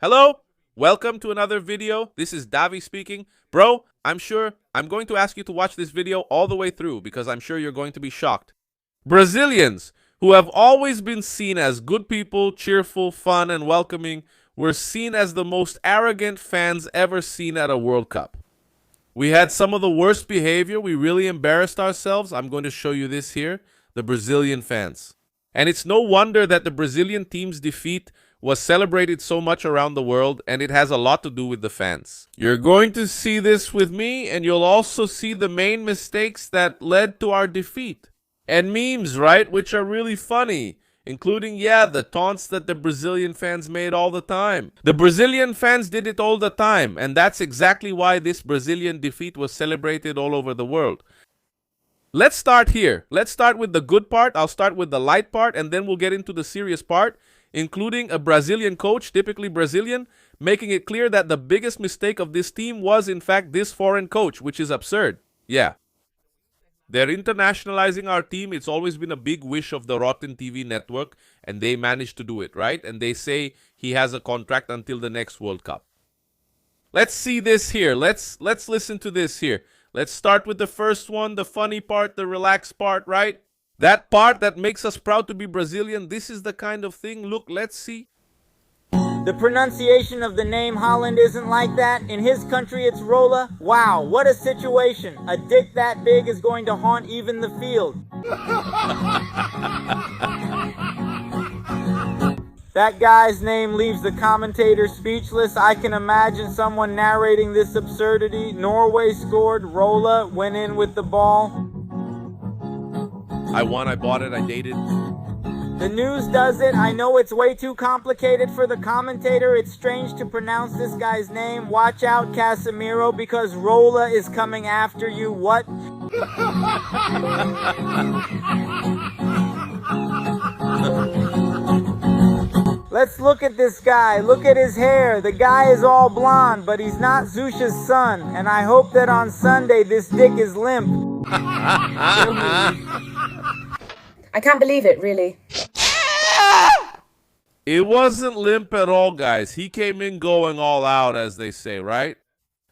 Hello, welcome to another video. This is Davi speaking. Bro, I'm going to ask you to watch this video all the way through because I'm sure you're going to be shocked. Brazilians, who have always been seen as good people, cheerful, fun, and welcoming, were seen as the most arrogant fans ever seen at a World Cup. We had some of the worst behavior. We really embarrassed ourselves. I'm going to show you this here, the Brazilian fans. And it's no wonder that the Brazilian team's defeat was celebrated so much around the world, and it has a lot to do with the fans. You're going to see this with me, and you'll also see the main mistakes that led to our defeat. And memes, right, which are really funny, including, the taunts that the Brazilian fans made all the time. The Brazilian fans did it all the time, and that's exactly why this Brazilian defeat was celebrated all over the world. Let's start here. Let's start with the good part. I'll start with the light part, and then we'll get into the serious part, including a Brazilian coach, typically Brazilian, making it clear that the biggest mistake of this team was, in fact, this foreign coach, which is absurd. Yeah. They're internationalizing our team. It's always been a big wish of the Rotten TV network, and they managed to do it, right? And they say he has a contract until the next World Cup. Let's see this here. Let's listen to this here. Let's start with the first one, the funny part, the relaxed part, right? That part that makes us proud to be Brazilian. This is the kind of thing. Look, let's see. The pronunciation of the name Holland isn't like that. In his country, it's Rola. Wow, what a situation. A dick that big is going to haunt even the field. That guy's name leaves the commentator speechless. I can imagine someone narrating this absurdity. Norway scored. Rola went in with the ball. I won, I bought it, I dated. The news does it. I know it's way too complicated for the commentator. It's strange to pronounce this guy's name. Watch out, Casemiro, because Rola is coming after you. What? Let's look at this guy. Look at his hair. The guy is all blonde, but he's not Zusha's son. And I hope that on Sunday this dick is limp. I can't believe it, really. It wasn't limp at all, guys. He came in going all out, as they say, right?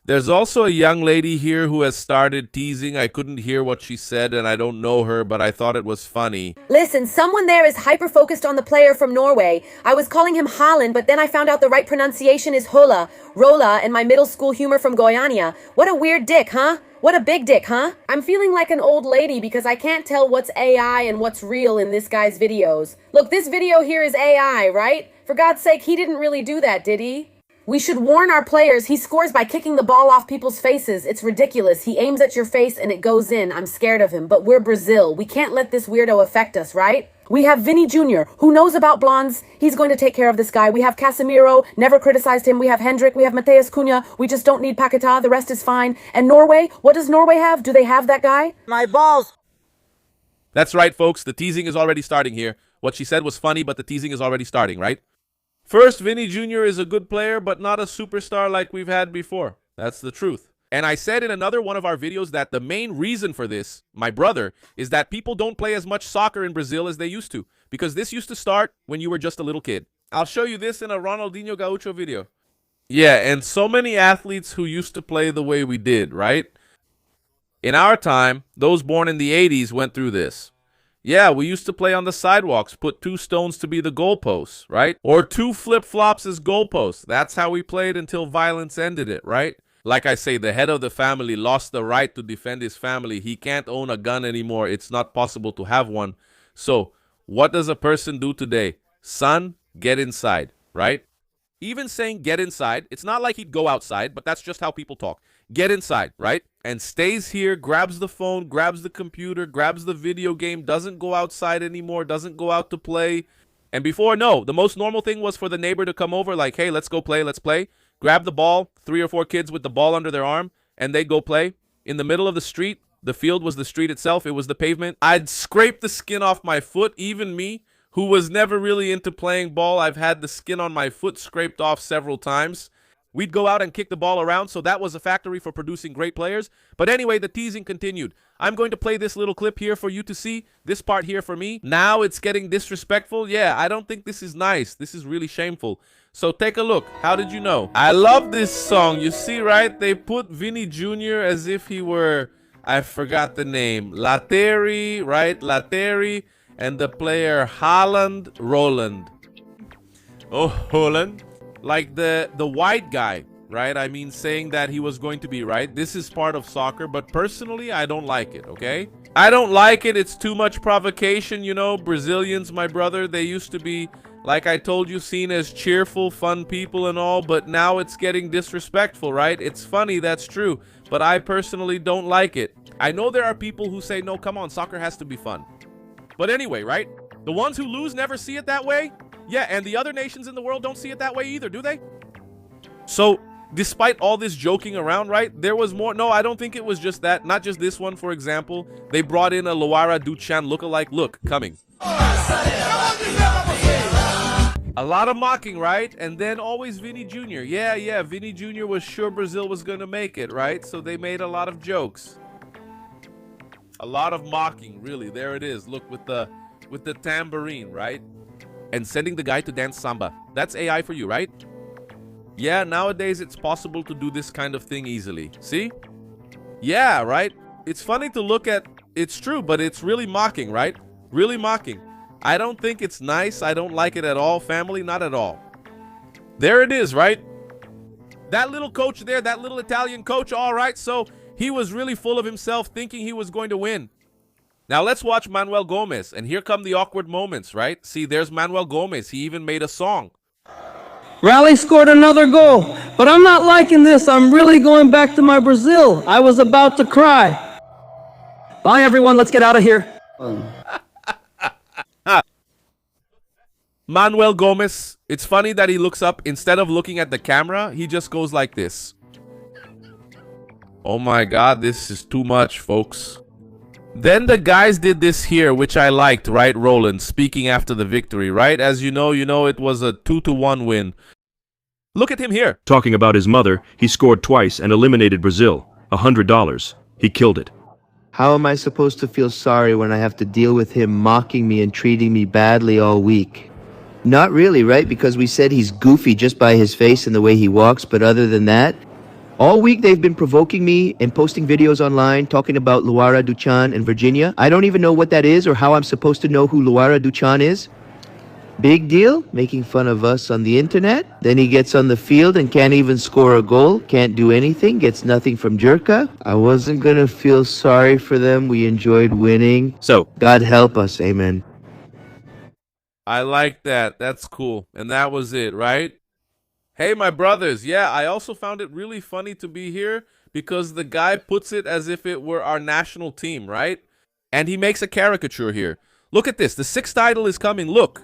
There's also a young lady here who has started teasing. I couldn't hear what she said, and I don't know her, but I thought it was funny. Listen, someone there is hyper-focused on the player from Norway. I was calling him Holland, but then I found out the right pronunciation is Hula, Rola, and my middle school humor from Goiânia. What a weird dick, huh? What a big dick, huh? I'm feeling like an old lady because I can't tell what's AI and what's real in this guy's videos. Look, this video here is AI, right? For God's sake, he didn't really do that, did he? We should warn our players. He scores by kicking the ball off people's faces. It's ridiculous. He aims at your face and it goes in. I'm scared of him, but we're Brazil. We can't let this weirdo affect us, right? We have Vini Jr., who knows about blondes. He's going to take care of this guy. We have Casemiro, never criticized him. We have Hendrik, we have Mateus Cunha. We just don't need Paquetá. The rest is fine. And Norway, what does Norway have? Do they have that guy? My balls. That's right, folks. The teasing is already starting here. What she said was funny, but the teasing is already starting, right? First, Vini Jr. is a good player, but not a superstar like we've had before. That's the truth. And I said in another one of our videos that the main reason for this, my brother, is that people don't play as much soccer in Brazil as they used to. Because this used to start when you were just a little kid. I'll show you this in a Ronaldinho Gaucho video. Yeah, and so many athletes who used to play the way we did, right? In our time, those born in the 80s went through this. Yeah, we used to play on the sidewalks, put 2 stones to be the goalposts, right? Or 2 flip-flops as goalposts. That's how we played until violence ended it, right? Like I say, the head of the family lost the right to defend his family. He can't own a gun anymore. It's not possible to have one. So, what does a person do today? Son, get inside, right? Even saying get inside, it's not like he'd go outside, but that's just how people talk. Get inside, right? And stays here, grabs the phone, grabs the computer, grabs the video game, doesn't go outside anymore, doesn't go out to play. And before, no, the most normal thing was for the neighbor to come over like, hey, let's go play, let's play. Grab the ball, 3 or 4 kids with the ball under their arm, and they'd go play. In the middle of the street, the field was the street itself, it was the pavement. I'd scrape the skin off my foot, even me, who was never really into playing ball. I've had the skin on my foot scraped off several times. we'd go out and kick the ball around, so that was a factory for producing great players. But anyway, the teasing continued. I'm going to play this little clip here for you to see. This part here for me. Now it's getting disrespectful. Yeah, I don't think this is nice. This is really shameful. So take a look. How did you know? I love this song. You see, right? They put Vinny Jr. as if he were, I forgot the name. Lateri, right? Lateri. And the player Holland Roland. Oh, Holland. Like the white guy, right? I mean, saying that he was going to be right. This is part of soccer, but personally, I don't like it, okay? I don't like it. It's too much provocation, you know. Brazilians, my brother, they used to be, like I told you, seen as cheerful, fun people and all, but now it's getting disrespectful, right? It's funny, that's true, but I personally don't like it. I know there are people who say, no, come on, soccer has to be fun. But anyway, right? The ones who lose never see it that way. Yeah, and the other nations in the world don't see it that way either, do they? So, despite all this joking around, right, there was more. No, I don't think it was just that. Not just this one, for example. They brought in a Luara Duchan lookalike. Look, coming. A lot of mocking, right? And then always Vinny Jr. Yeah, Vinny Jr. was sure Brazil was going to make it, right? So they made a lot of jokes. A lot of mocking, really. There it is. Look, with the tambourine, right? And sending the guy to dance samba. That's AI for you, right? Yeah, nowadays it's possible to do this kind of thing easily. See? Yeah, right? It's funny to look at. It's true, but it's really mocking, right? Really mocking. I don't think it's nice. I don't like it at all, family. Not at all. There it is, right? That little coach there, that little Italian coach, all right, so he was really full of himself, thinking he was going to win. Now let's watch Manuel Gomez, and here come the awkward moments, right? See, there's Manuel Gomez. He even made a song. Rally scored another goal, but I'm not liking this. I'm really going back to my Brazil. I was about to cry. Bye, everyone. Let's get out of here. Manuel Gomez, it's funny that he looks up. Instead of looking at the camera, he just goes like this. Oh my God, this is too much, folks. Then the guys did this here, which I liked, right? Roland speaking after the victory, right? As you know, it was a 2-1 win. Look at him here. Talking about his mother, he scored twice and eliminated Brazil. $100. He killed it. How am I supposed to feel sorry when I have to deal with him mocking me and treating me badly all week? Not really, right? Because we said he's goofy just by his face and the way he walks, but other than that, all week they've been provoking me and posting videos online talking about Luara Duchan and Virginia. I don't even know what that is or how I'm supposed to know who Luara Duchan is. Big deal, making fun of us on the internet. Then he gets on the field and can't even score a goal, can't do anything, gets nothing from Jerka. I wasn't gonna feel sorry for them. We enjoyed winning. So, God help us, amen. I like that. That's cool. And that was it, right? Hey, my brothers. Yeah, I also found it really funny to be here because the guy puts it as if it were our national team, right? And he makes a caricature here. Look at this. The 6th title is coming. Look.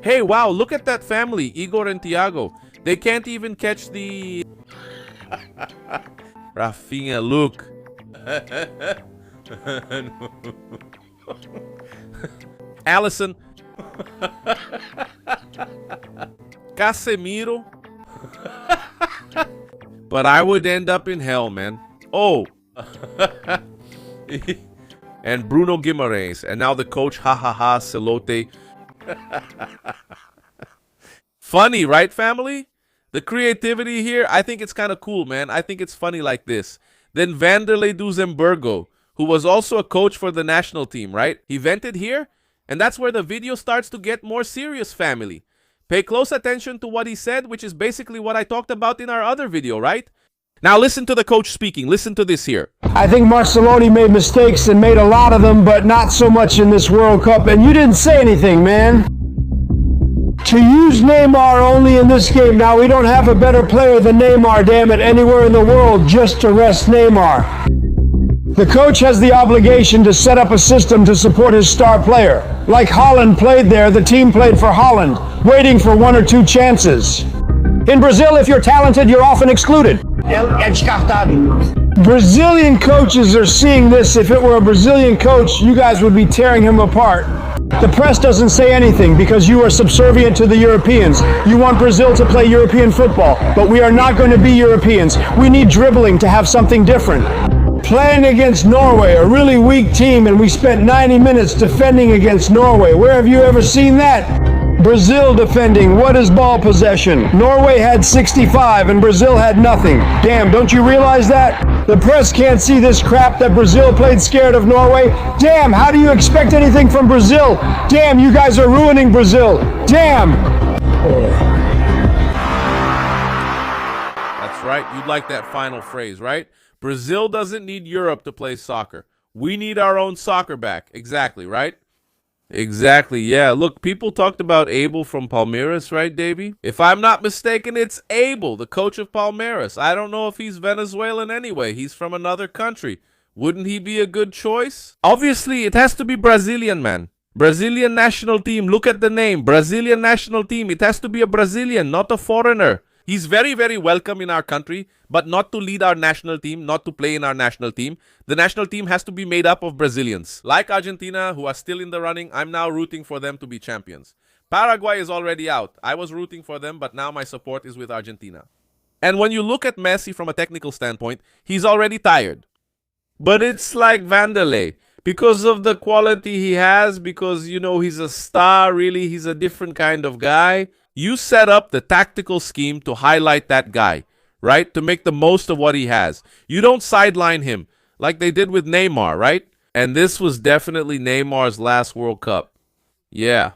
Hey, wow. Look at that family, Igor and Thiago. They can't even catch the... Rafinha, look. Allison. Casemiro. But I would end up in hell, man. Oh. And Bruno Guimaraes. And now the coach, Celote. Funny, right, family? The creativity here, I think it's kind of cool, man. I think it's funny like this. Then Vanderlei do Zemburgo, who was also a coach for the national team, right? He vented here, and that's where the video starts to get more serious, family. Pay close attention to what he said, which is basically what I talked about in our other video, right? Now listen to the coach speaking. Listen to this here. I think Marceloni made mistakes and made a lot of them, but not so much in this World Cup. And you didn't say anything, man. To use Neymar only in this game. Now, we don't have a better player than Neymar, damn it, anywhere in the world just to rest Neymar. The coach has the obligation to set up a system to support his star player. Like Holland played there, the team played for Holland, waiting for 1 or 2 chances. In Brazil, if you're talented, you're often excluded. Brazilian coaches are seeing this. If it were a Brazilian coach, you guys would be tearing him apart. The press doesn't say anything because you are subservient to the Europeans. You want Brazil to play European football, but we are not going to be Europeans. We need dribbling to have something different. Playing against Norway, a really weak team, and we spent 90 minutes defending against Norway. Where have you ever seen that? Brazil defending, what is ball possession? Norway had 65 and Brazil had nothing. Damn, don't you realize that? The press can't see this crap that Brazil played scared of Norway. Damn, how do you expect anything from Brazil? Damn, you guys are ruining Brazil. Damn. That's right. You'd like that final phrase, right? Brazil doesn't need Europe to play soccer. We need our own soccer back. Exactly, right? Exactly, yeah. Look, people talked about Abel from Palmeiras, right, Davey? If I'm not mistaken, it's Abel, the coach of Palmeiras. I don't know if he's Venezuelan anyway. He's from another country. Wouldn't he be a good choice? Obviously, it has to be Brazilian, man. Brazilian national team. Look at the name. Brazilian national team. It has to be a Brazilian, not a foreigner. He's very, very welcome in our country, but not to lead our national team, not to play in our national team. The national team has to be made up of Brazilians. Like Argentina, who are still in the running, I'm now rooting for them to be champions. Paraguay is already out. I was rooting for them, but now my support is with Argentina. And when you look at Messi from a technical standpoint, he's already tired. But it's like Vanderlei. Because of the quality he has, because, you know, he's a star, really, he's a different kind of guy. You set up the tactical scheme to highlight that guy, right? To make the most of what he has. You don't sideline him like they did with Neymar, right? And this was definitely Neymar's last World Cup. Yeah.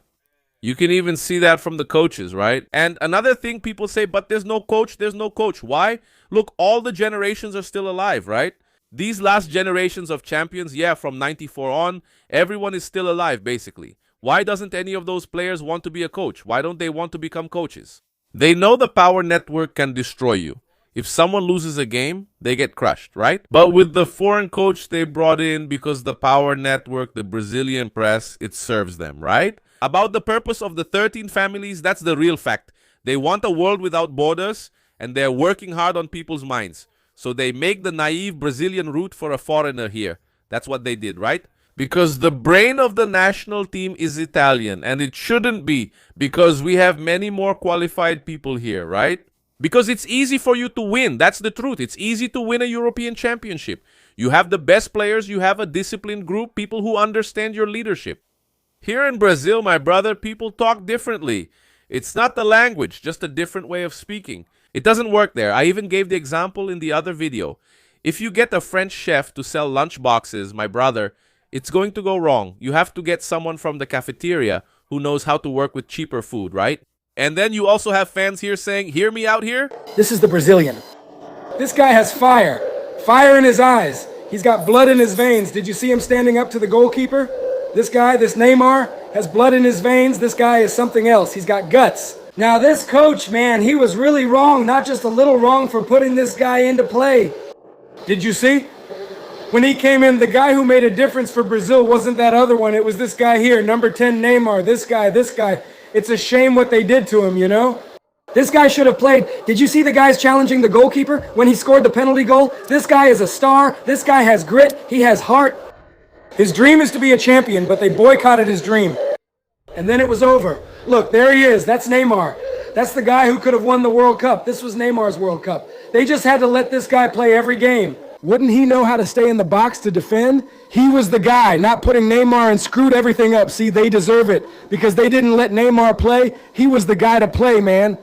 You can even see that from the coaches, right? And another thing people say, but there's no coach, there's no coach. Why? Look, all the generations are still alive, right? These last generations of champions, yeah, from 94 on, everyone is still alive, basically. Why doesn't any of those players want to be a coach? Why don't they want to become coaches? They know the power network can destroy you. If someone loses a game, they get crushed, right? But with the foreign coach they brought in because the power network, the Brazilian press, it serves them, right? About the purpose of the 13 families, that's the real fact. They want a world without borders, and they're working hard on people's minds. So they make the naive Brazilian route for a foreigner here. That's what they did, right? Because the brain of the national team is Italian, and it shouldn't be, because we have many more qualified people here, right? Because it's easy for you to win. That's the truth. It's easy to win a European championship. You have the best players, you have a disciplined group, people who understand your leadership. Here in Brazil, my brother, people talk differently. It's not the language, just a different way of speaking. It doesn't work there. I even gave the example in the other video. If you get a French chef to sell lunch boxes, my brother, it's going to go wrong. You have to get someone from the cafeteria who knows how to work with cheaper food, right? And then you also have fans here saying, hear me out here? This is the Brazilian. This guy has fire. Fire in his eyes. He's got blood in his veins. Did you see him standing up to the goalkeeper? This guy, this Neymar, has blood in his veins. This guy is something else. He's got guts. Now this coach, man, he was really wrong, not just a little wrong, for putting this guy into play. Did you see? When he came in, the guy who made a difference for Brazil wasn't that other one. It was this guy here, number 10 Neymar, this guy, this guy. It's a shame what they did to him, you know? This guy should have played. Did you see the guys challenging the goalkeeper when he scored the penalty goal? This guy is a star. This guy has grit. He has heart. His dream is to be a champion, but they boycotted his dream. And then it was over. Look, there he is. That's Neymar. That's the guy who could have won the World Cup. This was Neymar's World Cup. They just had to let this guy play every game. Wouldn't he know how to stay in the box to defend? He was the guy, not putting Neymar and screwed everything up. See, they deserve it because they didn't let Neymar play. He was the guy to play, man.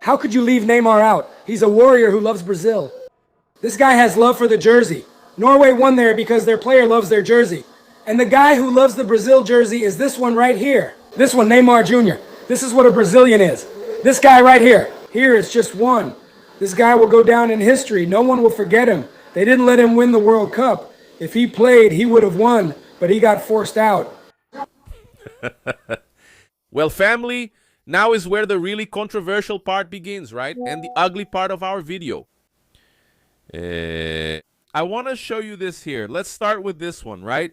How could you leave Neymar out? He's a warrior who loves Brazil. This guy has love for the jersey. Norway won there because their player loves their jersey. And the guy who loves the Brazil jersey is this one right here. This one, Neymar Jr. This is what a Brazilian is. This guy right here. Here is just one. This guy will go down in history. No one will forget him. They didn't let him win the World Cup. If he played, he would have won, but he got forced out. Well, family, now is where the really controversial part begins, right? And the ugly part of our video. I want to show you this here. Let's start with this one, right?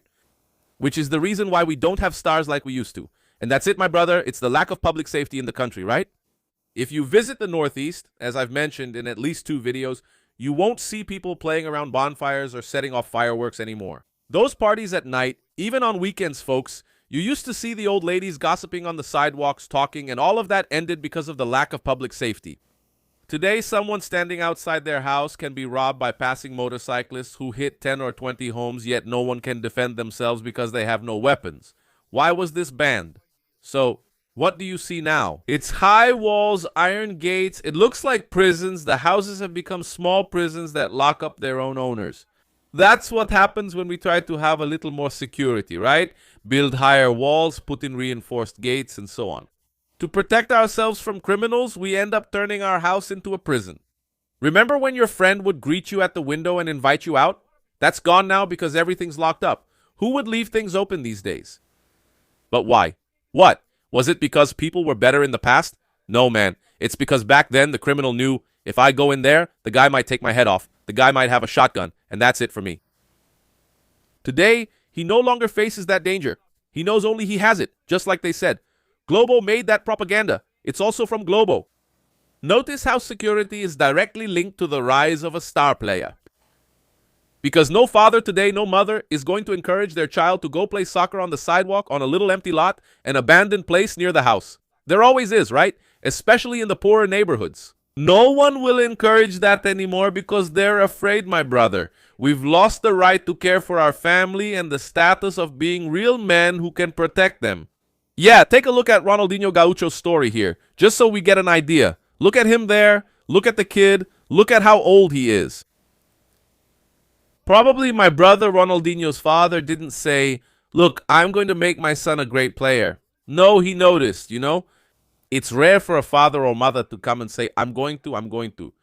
Which is the reason why we don't have stars like we used to. And that's it, my brother. It's the lack of public safety in the country, right? If you visit the Northeast, as I've mentioned in at least 2 videos, you won't see people playing around bonfires or setting off fireworks anymore. Those parties at night, even on weekends, folks, You used to see the old ladies gossiping on the sidewalks, talking, and all of that ended because of the lack of public safety. Today, someone standing outside their house can be robbed by passing motorcyclists who hit 10 or 20 homes, yet no one can defend themselves because they have no weapons. Why was this banned? So, what do you see now? It's high walls, iron gates. It looks like prisons. The houses have become small prisons that lock up their own owners. That's what happens when we try to have a little more security, right? Build higher walls, put in reinforced gates, and so on. To protect ourselves from criminals, we end up turning our house into a prison. Remember when your friend would greet you at the window and invite you out? That's gone now because everything's locked up. Who would leave things open these days? But why? What? Was it because people were better in the past? No, man. It's because back then the criminal knew, if I go in there, the guy might take my head off. The guy might have a shotgun, and that's it for me. Today, he no longer faces that danger. He knows only he has it, just like they said. Globo made that propaganda. It's also from Globo. Notice how security is directly linked to the rise of a star player. Because no father today, no mother, is going to encourage their child to go play soccer on the sidewalk on a little empty lot, an abandoned place near the house. There always is, right? Especially in the poorer neighborhoods. No one will encourage that anymore because they're afraid, my brother. We've lost the right to care for our family and the status of being real men who can protect them. Yeah, take a look at Ronaldinho Gaucho's story here, just so we get an idea. Look at him there, look at the kid, look at how old he is. Probably my brother Ronaldinho's father didn't say, look, I'm going to make my son a great player. No, he noticed, you know. It's rare for a father or mother to come and say, I'm going to.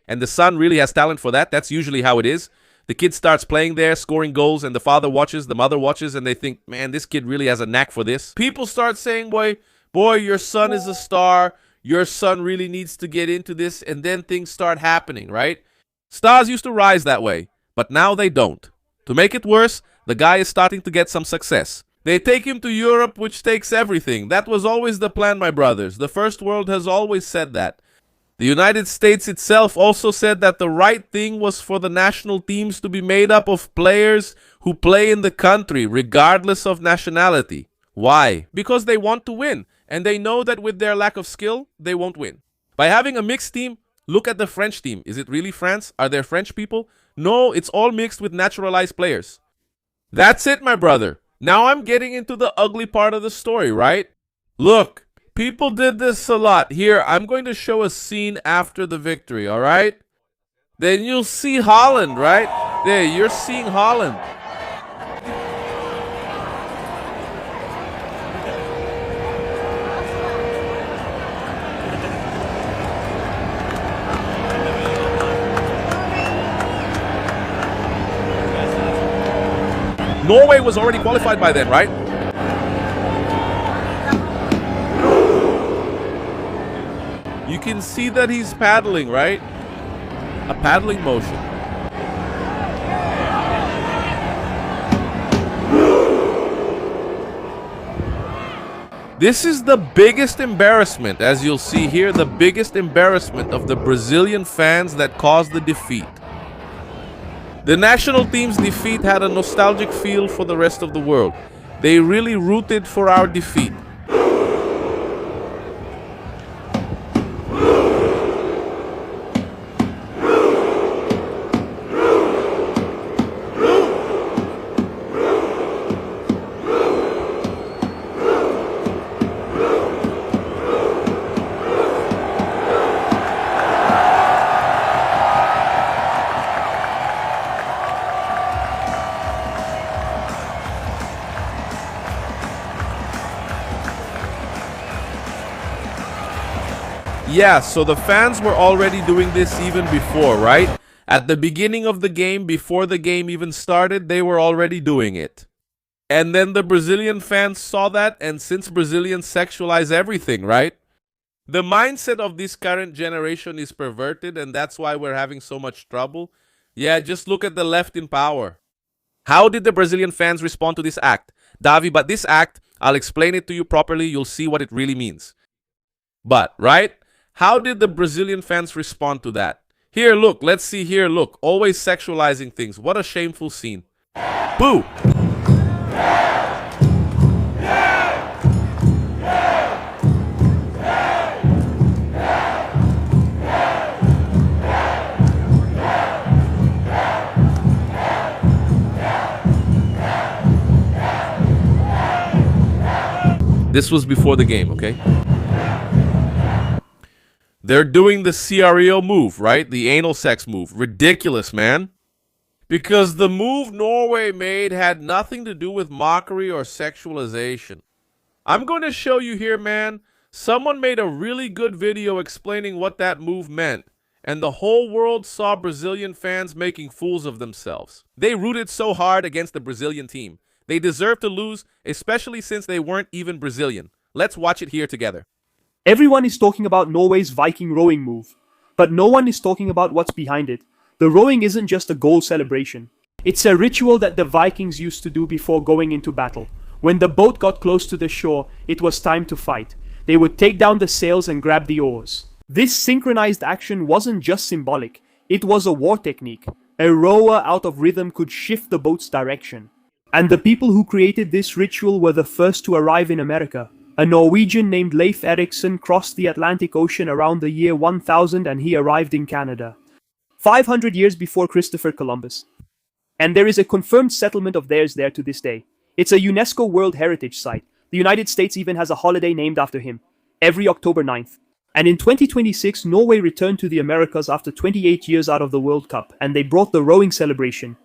And the son really has talent for that. That's usually how it is. The kid starts playing there, scoring goals, and the father watches, the mother watches, and they think, man, this kid really has a knack for this. People start saying, boy, your son is a star. Your son really needs to get into this. And then things start happening, right? Stars used to rise that way, but now they don't. To make it worse, the guy is starting to get some success. They take him to Europe, which takes everything. That was always the plan, my brothers. The first world has always said that. The United States itself also said that the right thing was for the national teams to be made up of players who play in the country, regardless of nationality. Why? Because they want to win, and they know that with their lack of skill, they won't win. By having a mixed team, look at the French team. Is it really France? Are there French people? No, it's all mixed with naturalized players. That's it, my brother. Now I'm getting into the ugly part of the story, right? Look, people did this a lot. Here, I'm going to show a scene after the victory, all right? Then you'll see Holland, right? There, you're seeing Holland. Norway was already qualified by then, right? You can see that he's paddling, right? A paddling motion. This is the biggest embarrassment, as you'll see here, the biggest embarrassment of the Brazilian fans that caused the defeat. The national team's defeat had a nostalgic feel for the rest of the world. They really rooted for our defeat. Yeah, so the fans were already doing this even before, right? At the beginning of the game, before the game even started, they were already doing it. And then the Brazilian fans saw that, and since Brazilians sexualize everything, right? The mindset of this current generation is perverted, and that's why we're having so much trouble. Yeah, just look at the left in power. How did the Brazilian fans respond to this act? Davi, but this act, I'll explain it to you properly, you'll see what it really means. But, right? How did the Brazilian fans respond to that? Here, look. Let's see here. Look. Always sexualizing things. What a shameful scene. Boo! This was before the game, okay? They're doing the CREO move, right? The anal sex move. Ridiculous, man. Because the move Norway made had nothing to do with mockery or sexualization. I'm going to show you here, man. Someone made a really good video explaining what that move meant. And the whole world saw Brazilian fans making fools of themselves. They rooted so hard against the Brazilian team. They deserved to lose, especially since they weren't even Brazilian. Let's watch it here together. Everyone is talking about Norway's Viking rowing move, but no one is talking about what's behind it. The rowing isn't just a goal celebration. It's a ritual that the Vikings used to do before going into battle. When the boat got close to the shore, it was time to fight. They would take down the sails and grab the oars. This synchronized action wasn't just symbolic, it was a war technique. A rower out of rhythm could shift the boat's direction. And the people who created this ritual were the first to arrive in America. A Norwegian named Leif Erikson crossed the Atlantic Ocean around the year 1000 and he arrived in Canada 500 years before Christopher Columbus. And there is a confirmed settlement of theirs there to this day. It's a UNESCO World Heritage Site. The United States even has a holiday named after him, every October 9th. And in 2026, Norway returned to the Americas after 28 years out of the World Cup, and they brought the rowing celebration.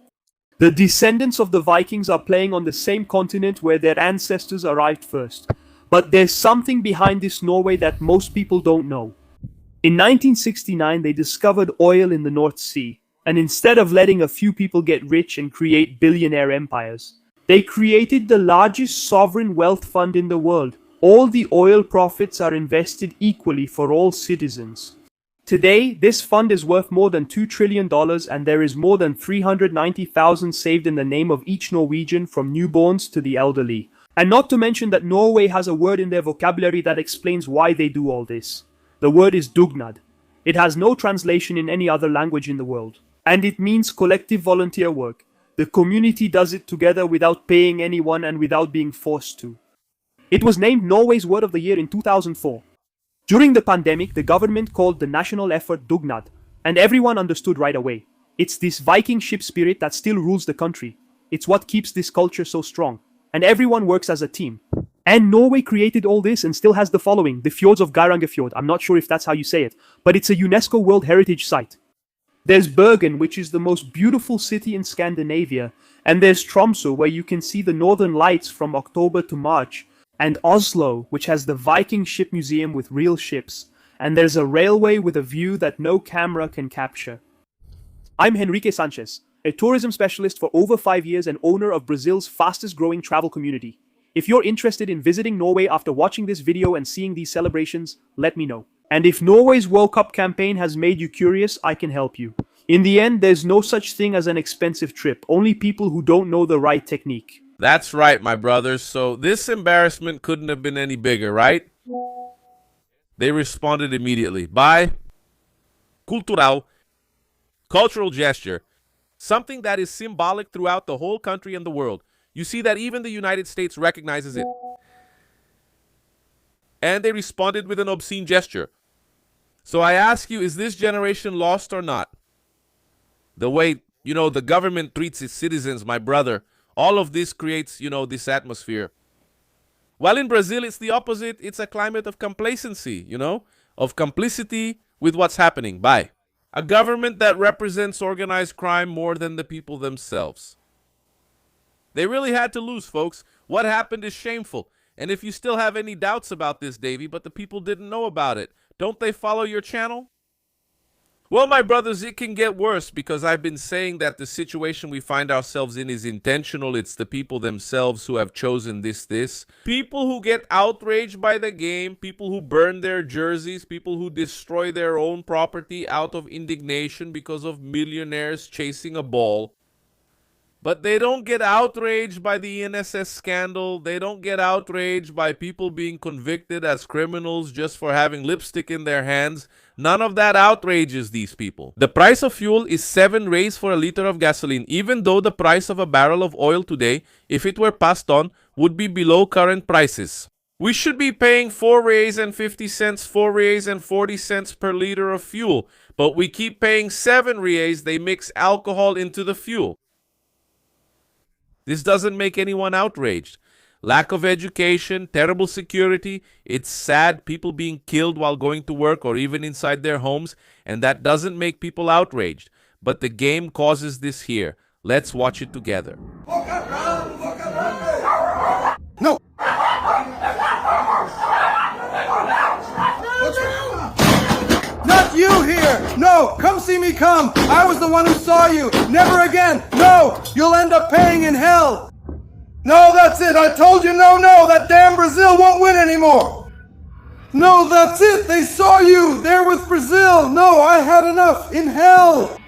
The descendants of the Vikings are playing on the same continent where their ancestors arrived first. But there's something behind this Norway that most people don't know. In 1969, they discovered oil in the North Sea, and instead of letting a few people get rich and create billionaire empires, they created the largest sovereign wealth fund in the world. All the oil profits are invested equally for all citizens. Today, this fund is worth more than $2 trillion and there is more than 390,000 saved in the name of each Norwegian, from newborns to the elderly. And not to mention that Norway has a word in their vocabulary that explains why they do all this. The word is dugnad. It has no translation in any other language in the world. And it means collective volunteer work. The community does it together without paying anyone and without being forced to. It was named Norway's Word of the Year in 2004. During the pandemic, the government called the national effort dugnad, and everyone understood right away. It's this Viking ship spirit that still rules the country. It's what keeps this culture so strong. And everyone works as a team. And Norway created all this and still has the following: the fjords of Geirangafjord. I'm not sure if that's how you say it, but it's a UNESCO World Heritage Site. There's Bergen, which is the most beautiful city in Scandinavia, and there's Tromsø, where you can see the northern lights from October to March, and Oslo, which has the Viking ship museum with real ships, and there's a railway with a view that no camera can capture. I'm Henrique Sanchez, a tourism specialist for over 5 years and owner of Brazil's fastest growing travel community. If you're interested in visiting Norway after watching this video and seeing these celebrations, let me know. And if Norway's World Cup campaign has made you curious, I can help you. In the end, there's no such thing as an expensive trip, only people who don't know the right technique. That's right, my brothers. So this embarrassment couldn't have been any bigger, right? They responded immediately by cultural gesture, something that is symbolic throughout the whole country and the world. You see that even the United States recognizes it. And they responded with an obscene gesture. So I ask you, is this generation lost or not? The way, the government treats its citizens, my brother, all of this creates, this atmosphere. While in Brazil, it's the opposite. It's a climate of complacency, of complicity with what's happening. Bye. A government that represents organized crime more than the people themselves. They really had to lose, folks. What happened is shameful. And if you still have any doubts about this, Davey, but the people didn't know about it, don't they follow your channel? Well, my brothers, it can get worse, because I've been saying that the situation we find ourselves in is intentional. It's the people themselves who have chosen this. People who get outraged by the game, people who burn their jerseys, people who destroy their own property out of indignation because of millionaires chasing a ball. But they don't get outraged by the NSS scandal. They don't get outraged by people being convicted as criminals just for having lipstick in their hands. None of that outrages these people. The price of fuel is 7 reais for a liter of gasoline, even though the price of a barrel of oil today, if it were passed on, would be below current prices. We should be paying 4 reais and 50 cents, 4 reais and 40 cents per liter of fuel, but we keep paying 7 reais. They mix alcohol into the fuel. This doesn't make anyone outraged. Lack of education, terrible security. It's sad, people being killed while going to work or even inside their homes, and that doesn't make people outraged. But the game causes this here. Let's watch it together. No! Not you here! No! Come see me come! I was the one who saw you! Never again! No! You'll end up paying in hell! No, that's it! I told you no, no! That damn Brazil won't win anymore! No, that's it! They saw you! There with Brazil! No, I had enough! In hell!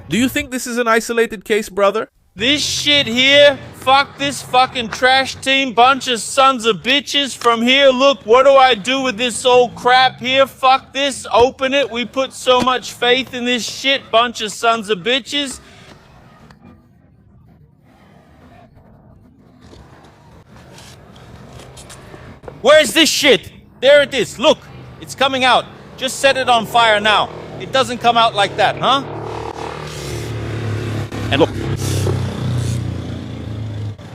Do you think this is an isolated case, brother? This shit here, fuck this fucking trash team, bunch of sons of bitches. From here, look, what do I do with this old crap here? Fuck this, open it. We put so much faith in this shit, bunch of sons of bitches. Where's this shit? There it is, look, it's coming out. Just set it on fire now. It doesn't come out like that, huh? And look.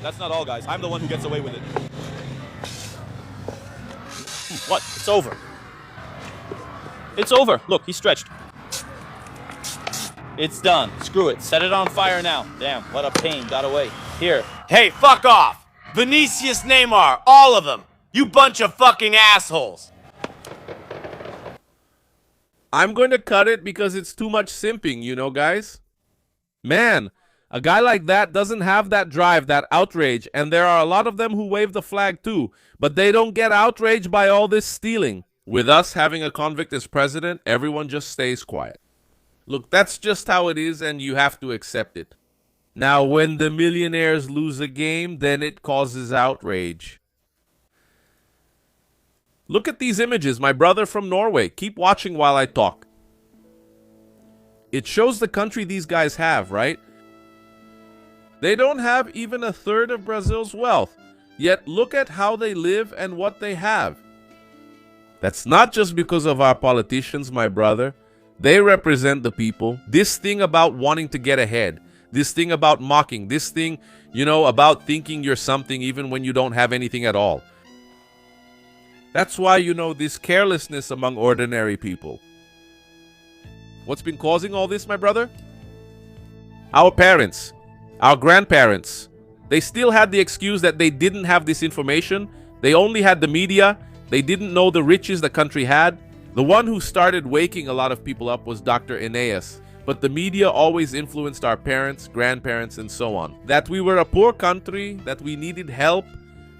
That's not all, guys. I'm the one who gets away with it. What? It's over. It's over. Look, he's stretched. It's done. Screw it. Set it on fire now. Damn, what a pain. Got away. Here. Hey, fuck off! Vinicius, Neymar, all of them. You bunch of fucking assholes. I'm going to cut it because it's too much simping, you know, guys? Man, a guy like that doesn't have that drive, that outrage, and there are a lot of them who wave the flag too, but they don't get outraged by all this stealing. With us having a convict as president, everyone just stays quiet. Look, that's just how it is, and you have to accept it. Now, when the millionaires lose a game, then it causes outrage. Look at these images, my brother from Norway. Keep watching while I talk. It shows the country these guys have, right? They don't have even a third of Brazil's wealth. Yet look at how they live and what they have. That's not just because of our politicians, my brother. They represent the people. This thing about wanting to get ahead. This thing about mocking. This thing, you know, about thinking you're something even when you don't have anything at all. That's why, you know, this carelessness among ordinary people. What's been causing all this, my brother? Our parents, our grandparents, they still had the excuse that they didn't have this information. They only had the media. They didn't know the riches the country had. The one who started waking a lot of people up was Dr. Aeneas. But the media always influenced our parents, grandparents, and so on. That we were a poor country, that we needed help,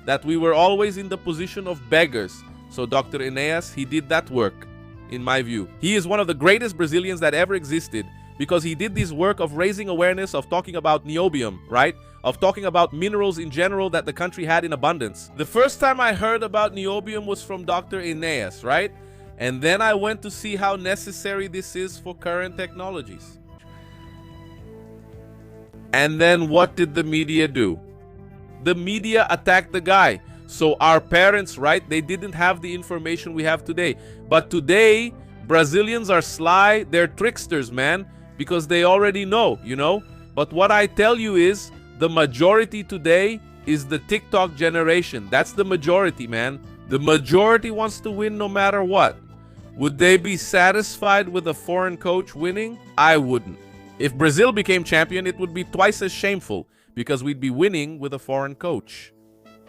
that we were always in the position of beggars. So Dr. Aeneas, he did that work, in my view. He is one of the greatest Brazilians that ever existed because he did this work of raising awareness, of talking about niobium, right? Of talking about minerals in general that the country had in abundance. The first time I heard about niobium was from Dr. Aeneas, right? And then I went to see how necessary this is for current technologies. And then what did the media do? The media attacked the guy. So our parents, right, they didn't have the information we have today. But today, Brazilians are sly, they're tricksters, man, because they already know, you know? But what I tell you is, the majority today is the TikTok generation. That's the majority, man. The majority wants to win no matter what. Would they be satisfied with a foreign coach winning? I wouldn't. If Brazil became champion, it would be twice as shameful because we'd be winning with a foreign coach.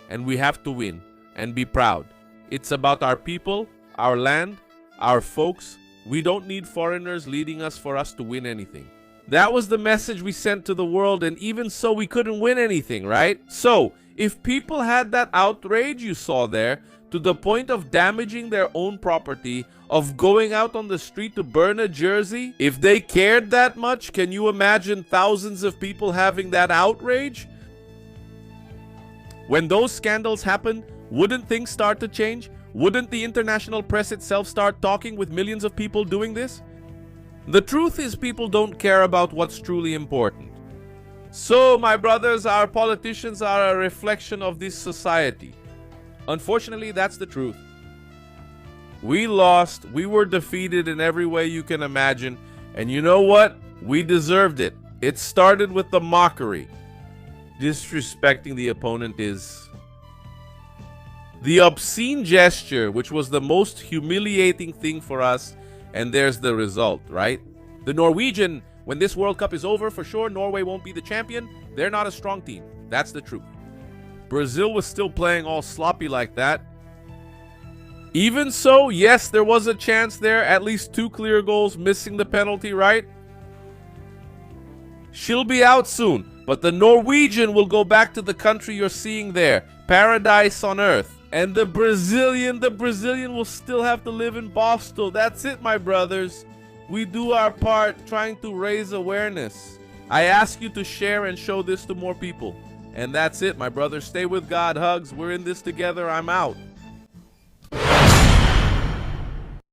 And we have to win and be proud. It's about our people, our land, our folks. We don't need foreigners leading us for us to win anything. That was the message we sent to the world, and even so, we couldn't win anything, right? So, if people had that outrage you saw there, to the point of damaging their own property, of going out on the street to burn a jersey, if they cared that much, can you imagine thousands of people having that outrage? When those scandals happen, wouldn't things start to change? Wouldn't the international press itself start talking with millions of people doing this? The truth is, people don't care about what's truly important. So, my brothers, our politicians are a reflection of this society. Unfortunately, that's the truth. We lost, we were defeated in every way you can imagine, and you know what? We deserved it. It started with the mockery. disrespecting the opponent is the obscene gesture, which was the most humiliating thing for us, and there's the result, right? The Norwegian, when this World Cup is over, for sure, Norway won't be the champion. They're not a strong team. That's the truth. Brazil was still playing all sloppy like that. Even so, yes, there was a chance there. At least 2 clear goals, missing the penalty, right? She'll be out soon, but the Norwegian will go back to the country you're seeing there. Paradise on earth. And the Brazilian will still have to live in Boston. That's it, my brothers. We do our part trying to raise awareness. I ask you to share and show this to more people. And that's it, my brothers. Stay with God. Hugs. We're in this together. I'm out.